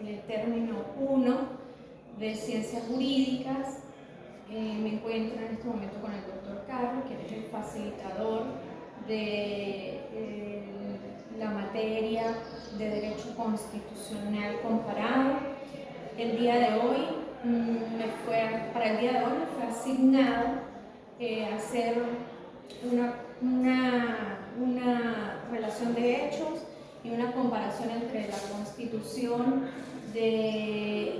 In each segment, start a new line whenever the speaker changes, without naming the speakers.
en el término 1 de Ciencias Jurídicas. Me encuentro en este momento con el doctor Carlos, que es el facilitador de la materia de Derecho Constitucional Comparado. El día de hoy para el día de hoy me fue asignado hacer una relación de hechos y una comparación entre la Constitución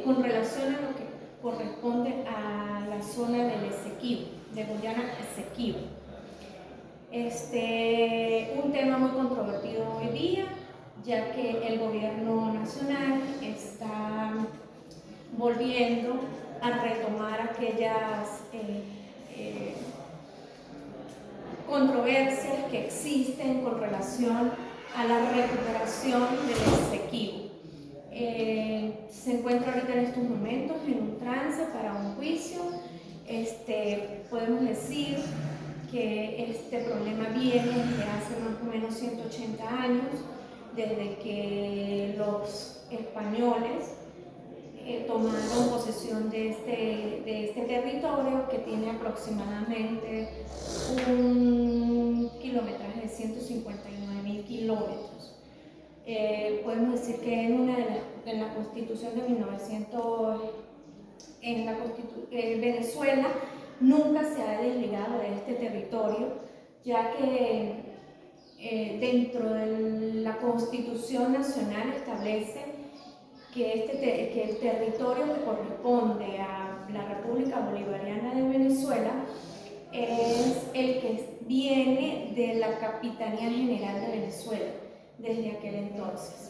con relación a lo que corresponde a la zona del Esequibo, de Guyana Esequibo. Un tema muy controvertido hoy día, ya que el gobierno nacional está volviendo a retomar aquellas controversias que existen con relación a la recuperación del Esequibo. Se encuentra ahorita en estos momentos en un trance para un juicio. Podemos decir que este problema viene desde hace más o menos 180 años, desde que los españoles tomaron posesión de este territorio, que tiene aproximadamente un kilometraje de 159.000 kilómetros. Podemos decir que en la Constitución de 1900, Venezuela nunca se ha desligado de este territorio, ya que dentro de la Constitución Nacional establece que el territorio que corresponde a la República Bolivariana de Venezuela es el que viene de la Capitanía General de Venezuela desde aquel entonces.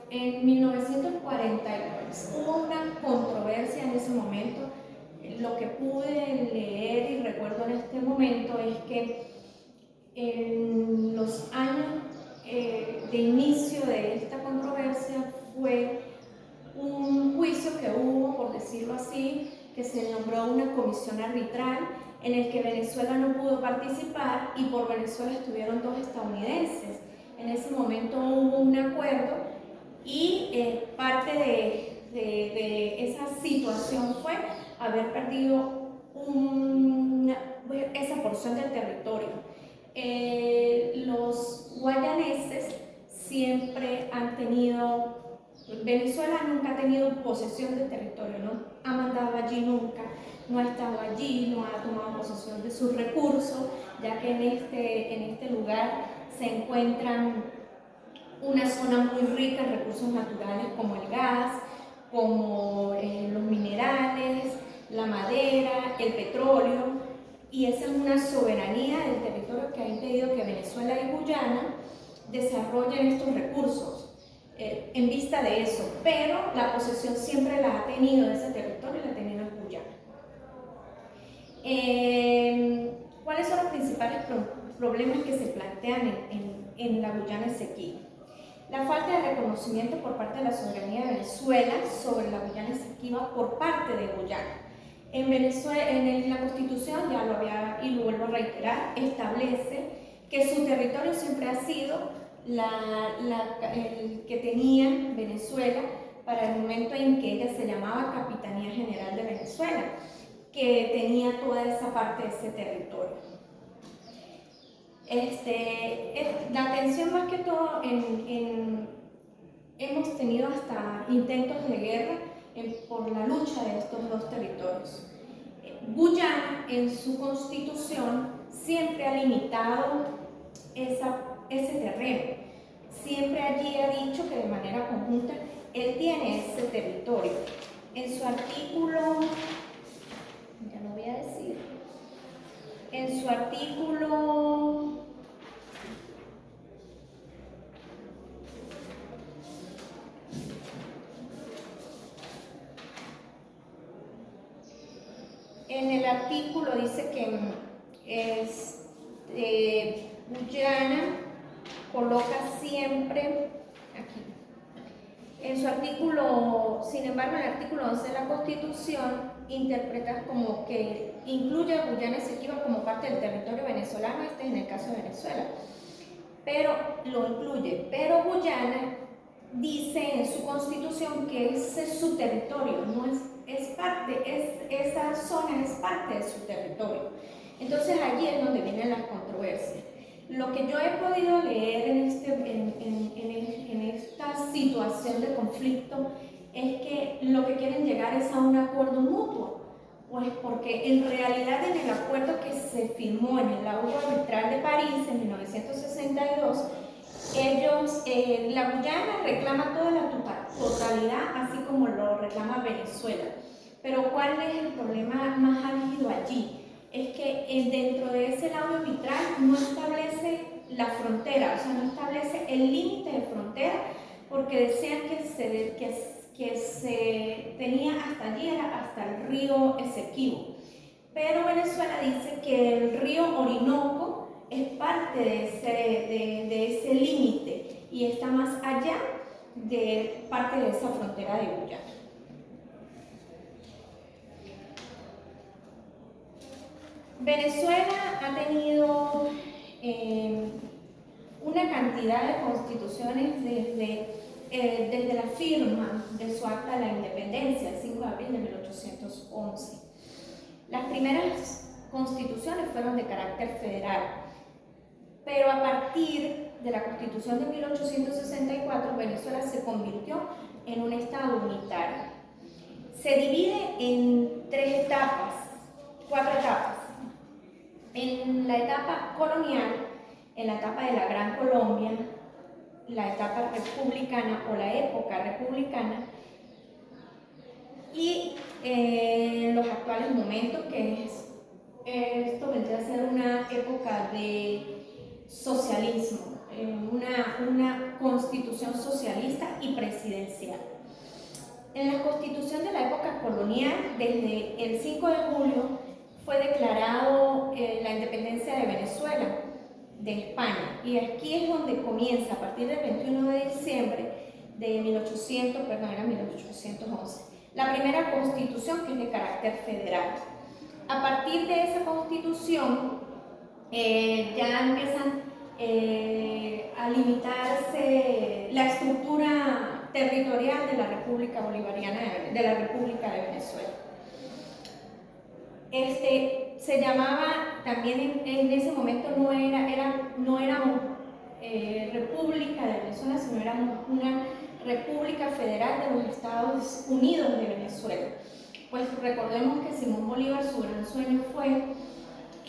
En 1949 hubo una controversia en ese momento. Lo que pude leer y recuerdo en este momento es que en los años de inicio de esta controversia fue un juicio que hubo, por decirlo así, que se nombró una comisión arbitral en el que Venezuela no pudo participar y por Venezuela estuvieron dos estadounidenses. En ese momento hubo un acuerdo y parte de esa situación fue haber perdido esa porción del territorio. Los guayaneses siempre han tenido, Venezuela nunca ha tenido posesión del territorio, no ha mandado allí nunca, no ha estado allí, no ha tomado posesión de sus recursos, ya que en este lugar se encuentran una zona muy rica en recursos naturales como el gas, como los minerales, la madera, el petróleo, y esa es una soberanía del territorio que ha impedido que Venezuela y Guyana desarrollen estos recursos en vista de eso, pero la posesión siempre la ha tenido de ese territorio y la ha tenido en Guyana. ¿Cuáles son los principales problemas que se plantean en la Guyana Esequiba? La falta de reconocimiento por parte de la soberanía de Venezuela sobre la Guyana Esequiba por parte de Guyana. En Venezuela, en la Constitución, ya lo había y lo vuelvo a reiterar, establece que su territorio siempre ha sido el que tenía Venezuela para el momento en que ella se llamaba Capitanía General de Venezuela, que tenía toda esa parte de ese territorio. La atención más que todo hemos tenido hasta intentos de guerra por la lucha de estos dos territorios. Guyana en su constitución siempre ha limitado ese terreno, siempre allí ha dicho que de manera conjunta él tiene ese territorio. En su artículo, ya lo voy a decir, en su artículo en el artículo dice que Guyana coloca siempre aquí. En su artículo, sin embargo, en el artículo 11 de la Constitución interpreta como que incluye a Guyana Esequiba como parte del territorio venezolano, en el caso de Venezuela. pero lo incluye. Pero Guyana dice en su constitución que ese es su territorio, no es parte, esa zona es parte de su territorio. Entonces allí es donde vienen las controversias. Lo que yo he podido leer en esta situación de conflicto es que lo que quieren llegar es a un acuerdo mutuo, pues porque en realidad en el acuerdo que se firmó en el Acuerdo Arbitral de París en 1962, ellos, la Guyana reclama toda la totalidad, así como lo reclama Venezuela. Pero ¿cuál es el problema más álgido allí? Es que dentro de ese laudo arbitral no establece la frontera, o sea, no establece el límite de frontera, porque decían que se tenía hasta allí, era hasta el río Esequibo. Pero Venezuela dice que el río Orinoco es parte de ese límite y está más allá de parte de esa frontera de Guyana. Venezuela ha tenido una cantidad de constituciones desde la firma de su acta de la independencia, el 5 de abril de 1811. Las primeras constituciones fueron de carácter federal, pero a partir de la Constitución de 1864, Venezuela se convirtió en un estado unitario. Se divide en cuatro etapas. En la etapa colonial, en la etapa de la Gran Colombia, la etapa republicana o la época republicana y los actuales momentos, que esto vendría a ser una época de socialismo, una constitución socialista y presidencial. En la constitución de la época colonial, desde el 5 de julio, fue declarado la independencia de Venezuela de España, y aquí es donde comienza, a partir del 21 de diciembre de 1811, la primera constitución, que es de carácter federal. A partir de esa constitución ya empiezan a limitarse la estructura territorial de la República Bolivariana, de la República de Venezuela. Se llamaba también en ese momento no éramos República de Venezuela, sino éramos una República Federal de los Estados Unidos de Venezuela. Pues recordemos que Simón Bolívar, su gran sueño fue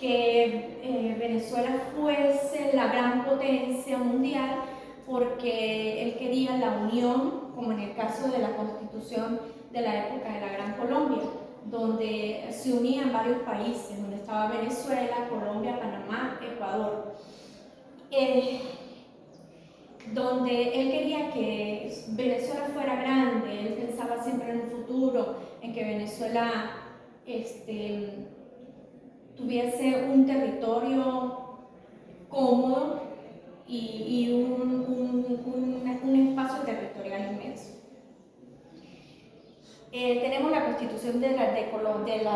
que Venezuela fuese la gran potencia mundial, porque él quería la unión, como en el caso de la Constitución de la época de la Gran Colombia, donde se unían varios países, donde estaba Venezuela, Colombia, Panamá, Ecuador, donde él quería que Venezuela fuera grande. Él pensaba siempre en un futuro, en que Venezuela tuviese un territorio cómodo y un espacio territorial inmenso. Tenemos la Constitución de la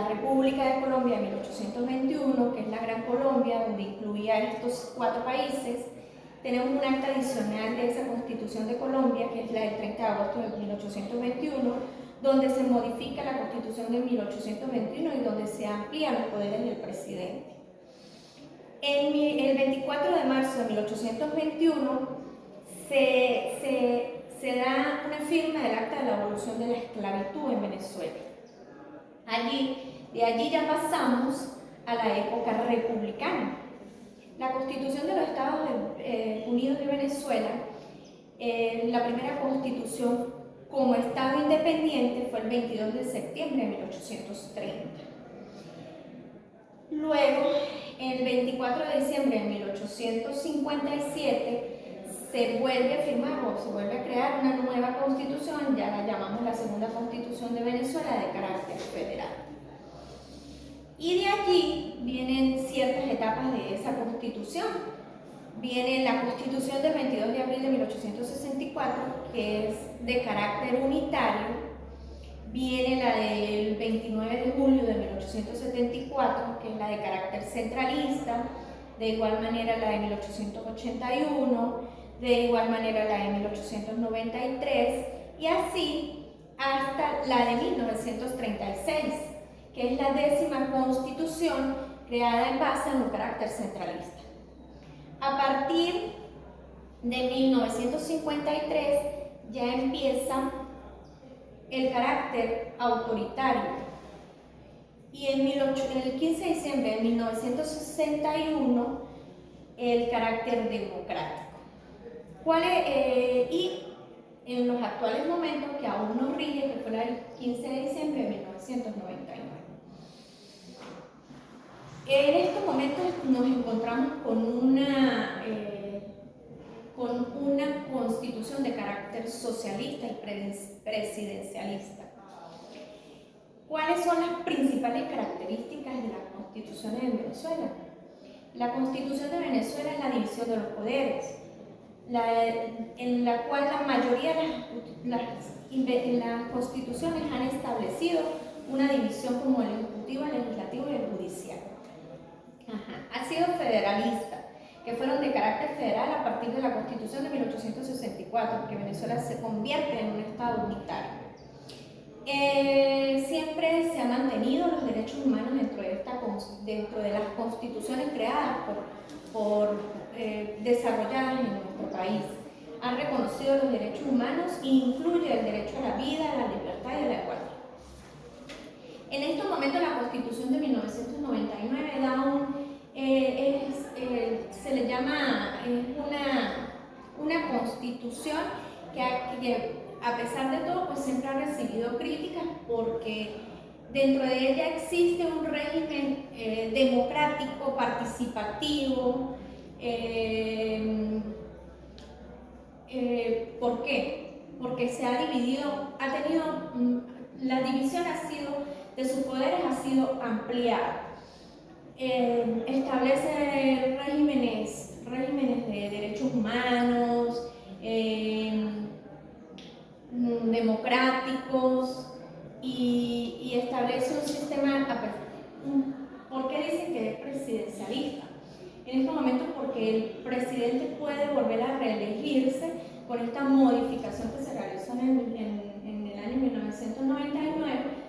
República de Colombia de 1821, que es la Gran Colombia, donde incluía estos 4 países. Tenemos un acta adicional de esa Constitución de Colombia, que es la del 30 de agosto de 1821, donde se modifica la Constitución de 1821 y donde se amplían los poderes del presidente. El 24 de marzo de 1821 se da una firma del Acta de la Abolición de la Esclavitud en Venezuela. De allí ya pasamos a la época republicana. La Constitución de los Estados Unidos de Venezuela, la primera constitución como Estado independiente, fue el 22 de septiembre de 1830. Luego, el 24 de diciembre de 1857, se vuelve a firmar o se vuelve a crear una nueva constitución, ya la llamamos la Segunda Constitución de Venezuela, de carácter federal. Y de allí vienen ciertas etapas de esa constitución. Viene la Constitución del 22 de abril de 1864, que es de carácter unitario. Viene la del 29 de julio de 1874, que es la de carácter centralista. de igual manera la de 1881, de igual manera la de 1893 y así hasta la de 1936, que es la 10ª Constitución creada en base a un carácter centralista. A partir de 1953 ya empieza el carácter autoritario y en el 15 de diciembre de 1961 el carácter democrático. Y en los actuales momentos que aún nos rige, que fue el 15 de diciembre de 1999. En estos momentos nos encontramos con una constitución de carácter socialista y presidencialista. ¿Cuáles son las principales características de las constituciones de Venezuela? La Constitución de Venezuela es la división de los poderes, en la cual la mayoría de las constituciones han establecido una división como el ejecutivo, el legislativo y el judicial. Ha sido federalista, que fueron de carácter federal a partir de la Constitución de 1864, que Venezuela se convierte en un estado unitario. Siempre se han mantenido los derechos humanos dentro de las constituciones creadas desarrolladas en nuestro país. Han reconocido los derechos humanos e incluye el derecho a la vida, a la libertad y a la igualdad. En estos momentos la Constitución de 1999 se le llama una constitución que a pesar de todo pues siempre ha recibido críticas porque dentro de ella existe un régimen democrático, participativo. ¿Por qué? Porque se ha dividido, la división de sus poderes ha sido ampliada. Establece regímenes de derechos humanos, democráticos y establece un sistema. ¿Por qué dicen que es presidencialista? En estos momentos porque el presidente puede volver a reelegirse con esta modificación que se realizó en el año 1999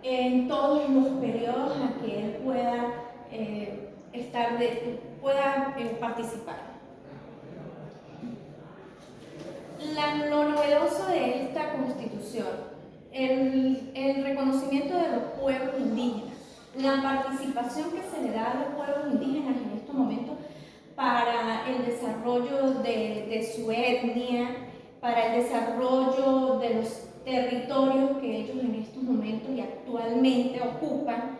en todos los periodos a que él pueda participar. Lo novedoso de esta constitución, el reconocimiento de los pueblos indígenas, la participación que se le da a los pueblos indígenas en estos momentos para el desarrollo de su etnia, para el desarrollo de los territorios que ellos en estos momentos y actualmente ocupan,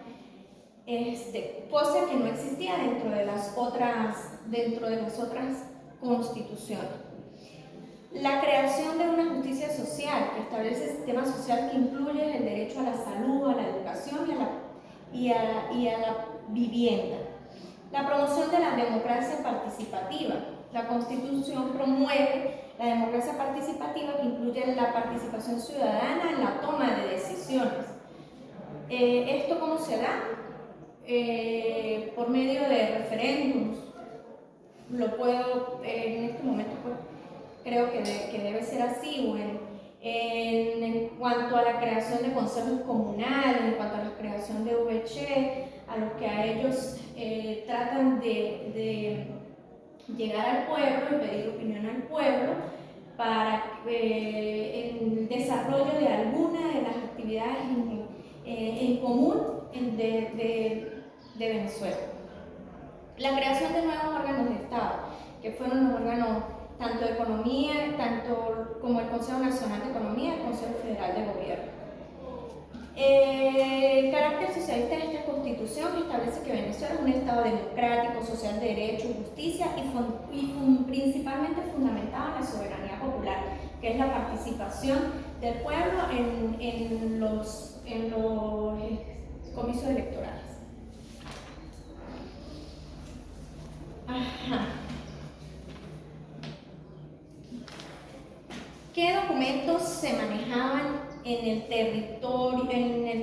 cosa que no existía dentro de las otras constituciones. La creación de una justicia social que establece el sistema social que incluye el derecho a la salud, a la educación y a la vivienda. La promoción de la democracia participativa. La Constitución promueve la democracia participativa que incluye la participación ciudadana en la toma de decisiones. ¿Esto cómo se da? Por medio de referéndums. En este momento pues, creo que debe ser así, o en cuanto a la creación de consejos comunales, en cuanto a la creación de VC, a los que a ellos tratan de llegar al pueblo y pedir opinión al pueblo para el desarrollo de alguna de las actividades en común de Venezuela. La creación de nuevos órganos de Estado, que fueron los órganos tanto de economía, como el Consejo Nacional de Economía y el Consejo Federal de Gobierno. El carácter socialista de esta constitución establece que Venezuela es un Estado democrático, social de derecho, justicia y principalmente fundamentado en la soberanía popular, que es la participación del pueblo en los comicios electorales. ¿Qué documentos se manejaban en el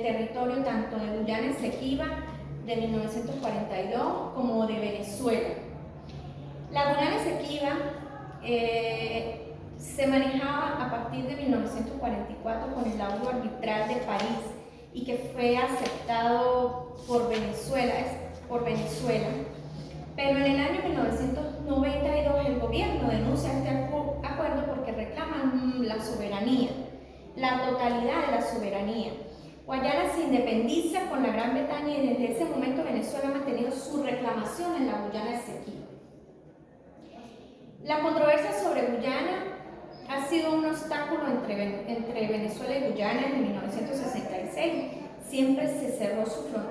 territorio tanto de Guyana Esequiba, de 1942 como de Venezuela. La Guyana Esequiba se manejaba a partir de 1944 con el laudo arbitral de París y que fue aceptado por Venezuela, pero en el año 1992 el gobierno denuncia este acuerdo porque reclaman la soberanía, la totalidad de la soberanía. Guayana se independiza con la Gran Bretaña y desde ese momento Venezuela ha mantenido su reclamación en la Guyana Esequiba. La controversia sobre Guyana ha sido un obstáculo entre Venezuela y Guyana en 1966. Siempre se cerró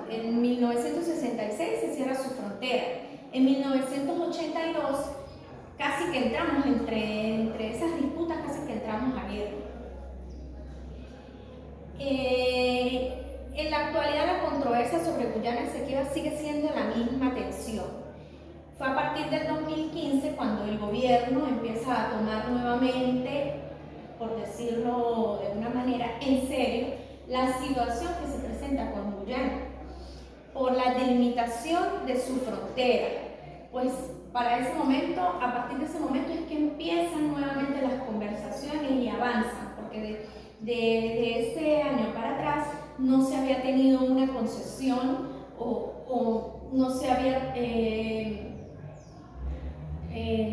en 1966 se cierra su frontera. En 1982 casi que entramos entre esas disputas, casi que entramos a guerra. En la actualidad la controversia sobre Guyana Esequiba sigue siendo la misma tensión. Fue a partir del 2015 cuando el gobierno empieza a tomar nuevamente, por decirlo de una manera en serio, la situación que se presenta con Guyana por la delimitación de su frontera. Pues para ese momento, a partir de ese momento es que empiezan nuevamente las conversaciones y avanzan, porque de ese año para atrás no se había tenido una concesión o no se había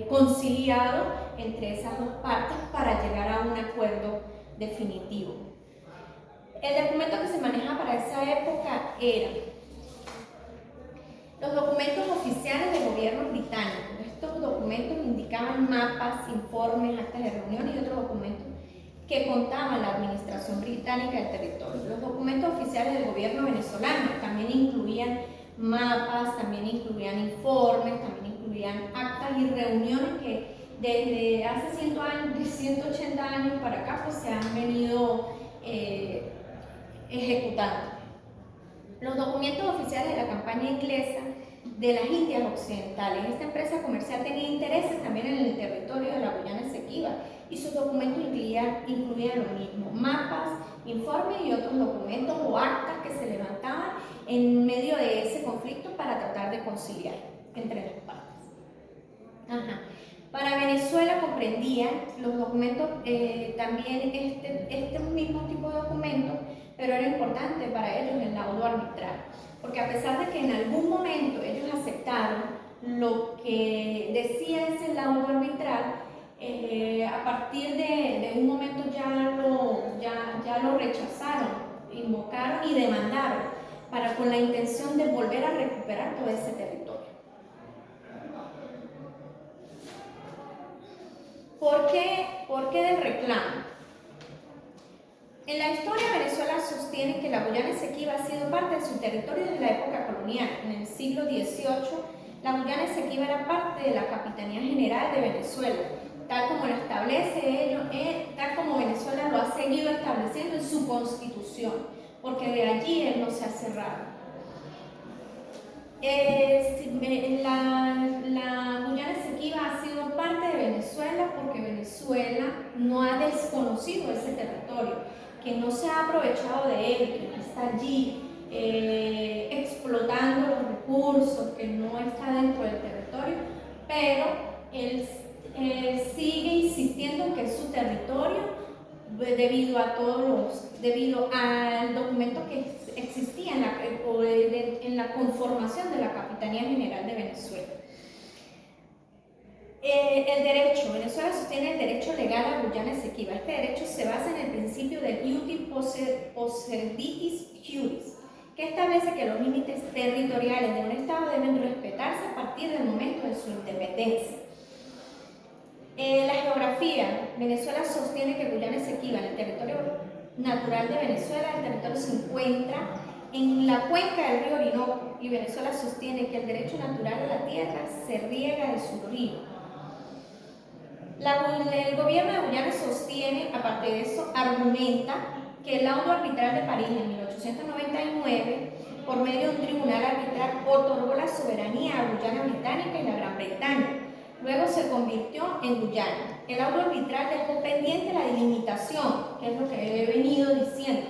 conciliado entre esas dos partes para llegar a un acuerdo definitivo. El documento que se maneja para esa época era los documentos oficiales del gobierno británico. Estos documentos indicaban mapas, informes, actas de reunión y otros documentos que contaban la administración británica del territorio. Los documentos oficiales del gobierno venezolano también incluían mapas, también incluían informes, también incluían actas y reuniones que desde hace 100 años, de 180 años para acá, pues se han venido ejecutando. Los documentos oficiales de la campaña inglesa de las Indias Occidentales. Esta empresa comercial tenía intereses también en el territorio de la Guyana Esequiba y sus documentos incluían lo mismo, mapas, informes y otros documentos o actas que se levantaban en medio de ese conflicto para tratar de conciliar entre las partes. Para Venezuela comprendía los documentos, también este mismo tipo de documentos, pero era importante para ellos el laudo arbitral, porque a pesar de que en algún momento ellos aceptaron lo que decía ese laudo arbitral, a partir de un momento ya lo rechazaron, invocaron y demandaron con la intención de volver a recuperar todo ese territorio. ¿Por qué del reclamo? En la historia, Venezuela sostiene que la Guyana Esequiba ha sido parte de su territorio desde la época colonial. En el siglo XVIII, la Guyana Esequiba era parte de la Capitanía General de Venezuela, tal como lo establece tal como Venezuela lo ha seguido estableciendo en su constitución, porque de allí él no se ha cerrado. La Guyana Esequiba ha sido parte de Venezuela porque Venezuela no ha desconocido ese territorio, que no se ha aprovechado de él, que está allí explotando los recursos, que no está dentro del territorio, pero él sigue insistiendo en que es su territorio debido al documento que existía en la conformación de la Capitanía General de Venezuela. El derecho. Venezuela sostiene el derecho legal a Guyana Esequiba. Este derecho se basa en el principio del iuti posseditis juris, que establece que los límites territoriales de un Estado deben respetarse a partir del momento de su independencia. La geografía. Venezuela sostiene que Guyana Esequiba, en el territorio natural de Venezuela, el territorio se encuentra en la cuenca del río Orinoco y Venezuela sostiene que el derecho natural a la tierra se riega de su río. El gobierno de Guyana sostiene, aparte de eso, argumenta que el laudo arbitral de París en 1899, por medio de un tribunal arbitral, otorgó la soberanía a Guyana Británica y la Gran Bretaña. Luego se convirtió en Guyana. El laudo arbitral dejó pendiente la delimitación, que es lo que he venido diciendo,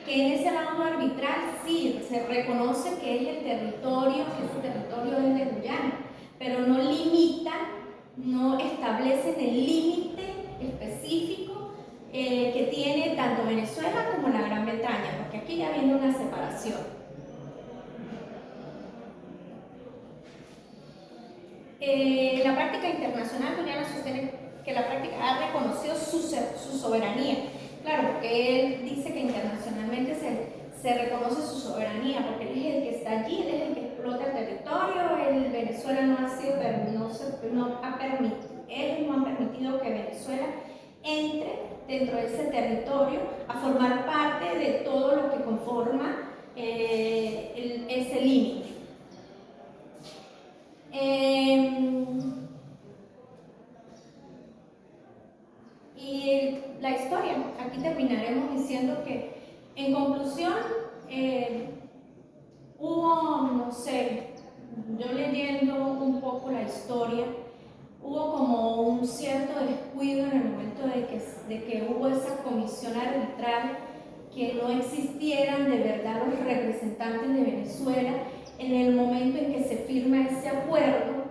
que en ese laudo laudo arbitral sí, se reconoce que es el territorio, que ese territorio es de Guyana, pero no limita, no establece el límite específico que tiene tanto Venezuela como la Gran Bretaña, porque aquí ya viene una separación. La práctica internacional guyana sostiene que la práctica ha reconocido su soberanía. Claro, porque él dice que internacionalmente se reconoce su soberanía, porque él es el que está allí, él es el que explota el territorio. El Venezuela no ha sido, ellos no han permitido que Venezuela entre dentro de ese territorio a formar parte de todo lo que conforma ese límite. Y la historia, aquí terminaremos diciendo que, en conclusión, hubo, no sé, yo leyendo un poco la historia, hubo como un cierto descuido en el momento de que hubo esa comisión arbitral, que no existieran de verdad los representantes de Venezuela en el momento en que se firma ese acuerdo,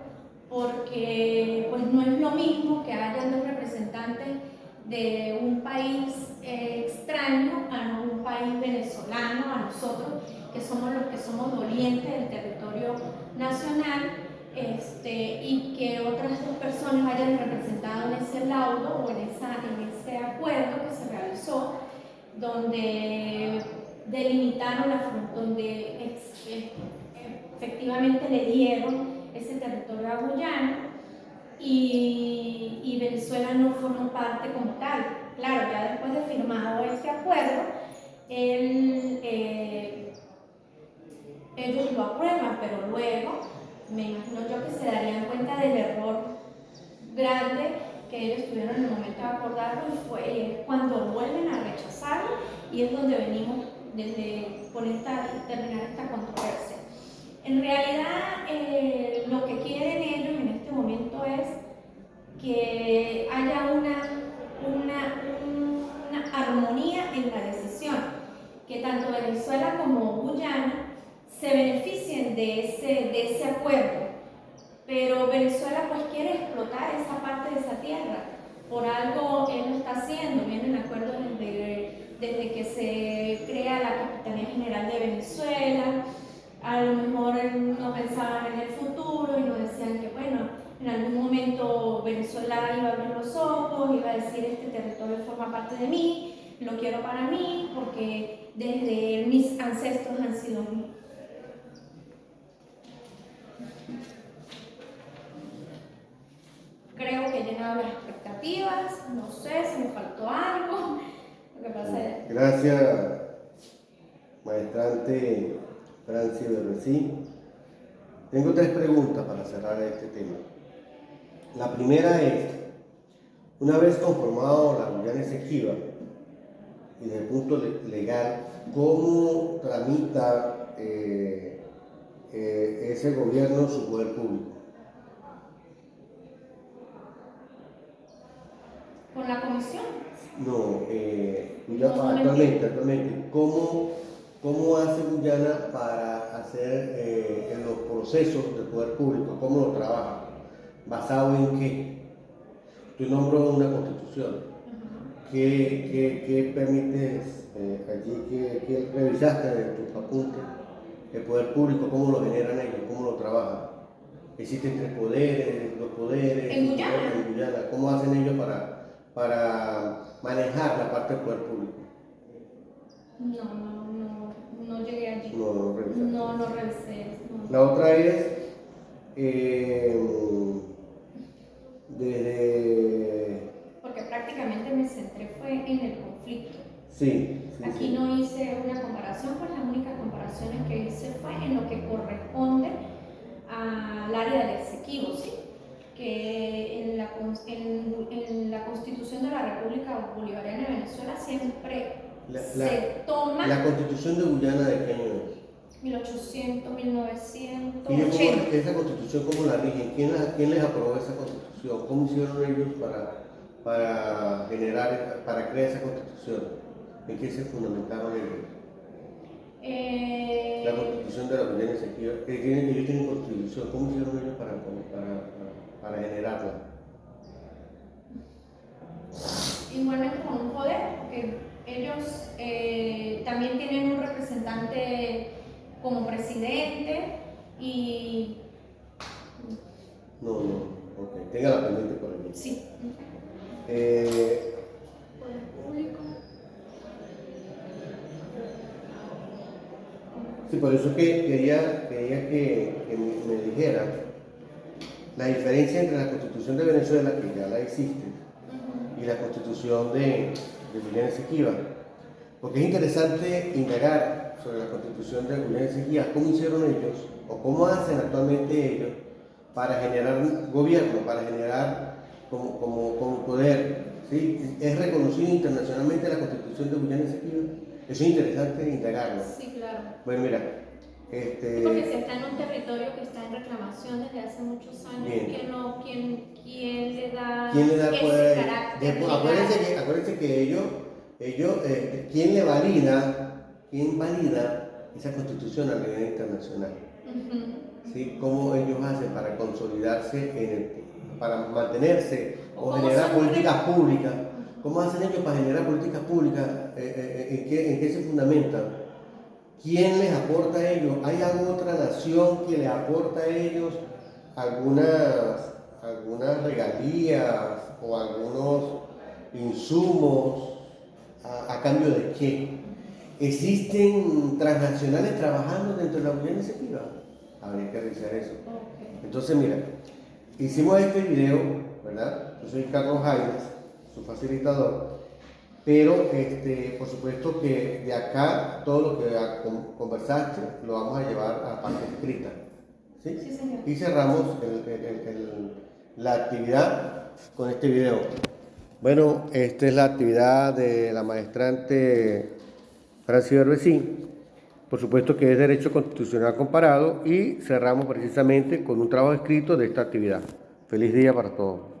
porque pues no es lo mismo que hayan dos representantes de un país extraño a un país venezolano, a nosotros que somos los que somos dolientes del territorio nacional, y que otras dos personas hayan representado en ese laudo o en ese acuerdo que se realizó, donde delimitaron la frontera, donde efectivamente le dieron ese territorio a Guyana, y Venezuela no formó parte como tal. Claro, ya después de firmado este acuerdo, ellos lo aprueban, pero luego me imagino yo que se darían cuenta del error grande que ellos tuvieron en el momento de acordarlo, y fue cuando vuelven a rechazarlo, y es donde venimos desde terminar esta controversia. En realidad, lo que quieren ellos en este momento es que haya una armonía en la decisión, que tanto Venezuela como Guyana se beneficien de ese acuerdo, pero Venezuela pues quiere explotar esa parte de esa tierra. Por algo él lo está haciendo, vienen acuerdos desde que se crea la Capitanía General de Venezuela. A lo mejor no pensaban en el futuro y nos decían que bueno, en algún momento Venezuela iba a abrir los ojos, iba a decir: este territorio forma parte de mí, lo quiero para mí, porque desde mis ancestros han sido míos. Creo que he llenado las expectativas, no sé si me faltó algo. Lo que pasa es...
Gracias, maestrante Franci Berresí. Tengo 3 preguntas para cerrar este tema. La primera es: una vez conformado la Guyana Esequiba, y desde el punto legal, ¿cómo tramita ese gobierno su poder público?
¿Con la comisión?
No, actualmente, ¿cómo hace Guyana para hacer en los procesos del poder público? ¿Cómo lo trabaja? ¿Basado en qué? Tú nombras una constitución. ¿Qué permites allí? ¿Qué revisaste de tus apuntes? El poder público, ¿cómo lo generan ellos? ¿Cómo lo trabajan? ¿Existen 3 poderes, 2 poderes?
¿En Guyana?
En Guyana. ¿Cómo hacen ellos para manejar la parte del poder público?
No llegué allí.
No revisaste.
No revisé. No.
La otra es, desde...
Porque prácticamente me centré fue en el conflicto.
Sí.
Aquí no hice una comparación, pues las únicas comparaciones que hice fue en lo que corresponde al área del Esequibo, ¿sí? Que en la Constitución de la República Bolivariana de Venezuela siempre se toma...
¿La Constitución de Guyana de qué año es?
1800, 1980.
¿Y esa Constitución cómo la rigen? ¿Quién les aprobó esa Constitución? ¿Cómo hicieron ellos para crear esa Constitución? ¿En qué se fundamentaron ellos? La constitución de la Juliana Esequiba, ellos tienen constitución, ¿cómo hicieron ellos para generarla?
Igualmente con un poder, porque ellos también tienen un representante como presidente y
No, ok, téngala pendiente por aquí.
sí. Poder público.
Sí, por eso que quería que me dijera la diferencia entre la Constitución de Venezuela, que ya la existe, y la Constitución de Julián Esequiba. Porque es interesante indagar sobre la Constitución de Julián Esequiba, cómo hicieron ellos, o cómo hacen actualmente ellos, para generar un gobierno, para generar como poder. ¿Sí? Es reconocido internacionalmente la Constitución de Julián Esequiba. Eso es interesante indagarlo.
Sí, claro.
Bueno, mira,
Porque si está en un territorio que está en reclamación desde hace muchos años,
bien.
¿quién le da
el
ese
poder?
carácter legal?
Acuérdense que ellos ¿quién le valida, quién valida esa constitución a nivel internacional? ¿Sí? ¿Cómo ellos hacen para consolidarse, para mantenerse o generar políticas públicas? ¿Cómo hacen ellos para generar políticas públicas? ¿En qué se fundamentan? ¿Quién les aporta a ellos? ¿Hay alguna otra nación que les aporta a ellos algunas regalías o algunos insumos a cambio de qué? ¿Existen transnacionales trabajando dentro de la Unión Esequiba? Habría que revisar eso. Entonces, mira, hicimos este video, ¿verdad? Yo soy Carlos Jaimes, su facilitador, pero por supuesto que de acá todo lo que conversaste lo vamos a llevar a parte escrita. ¿Sí?
Sí, señor.
Y cerramos la actividad con este video. Bueno, esta es la actividad de la maestrante Francis Berbecín. Por supuesto que es Derecho Constitucional Comparado y cerramos precisamente con un trabajo escrito de esta actividad. Feliz día para todos.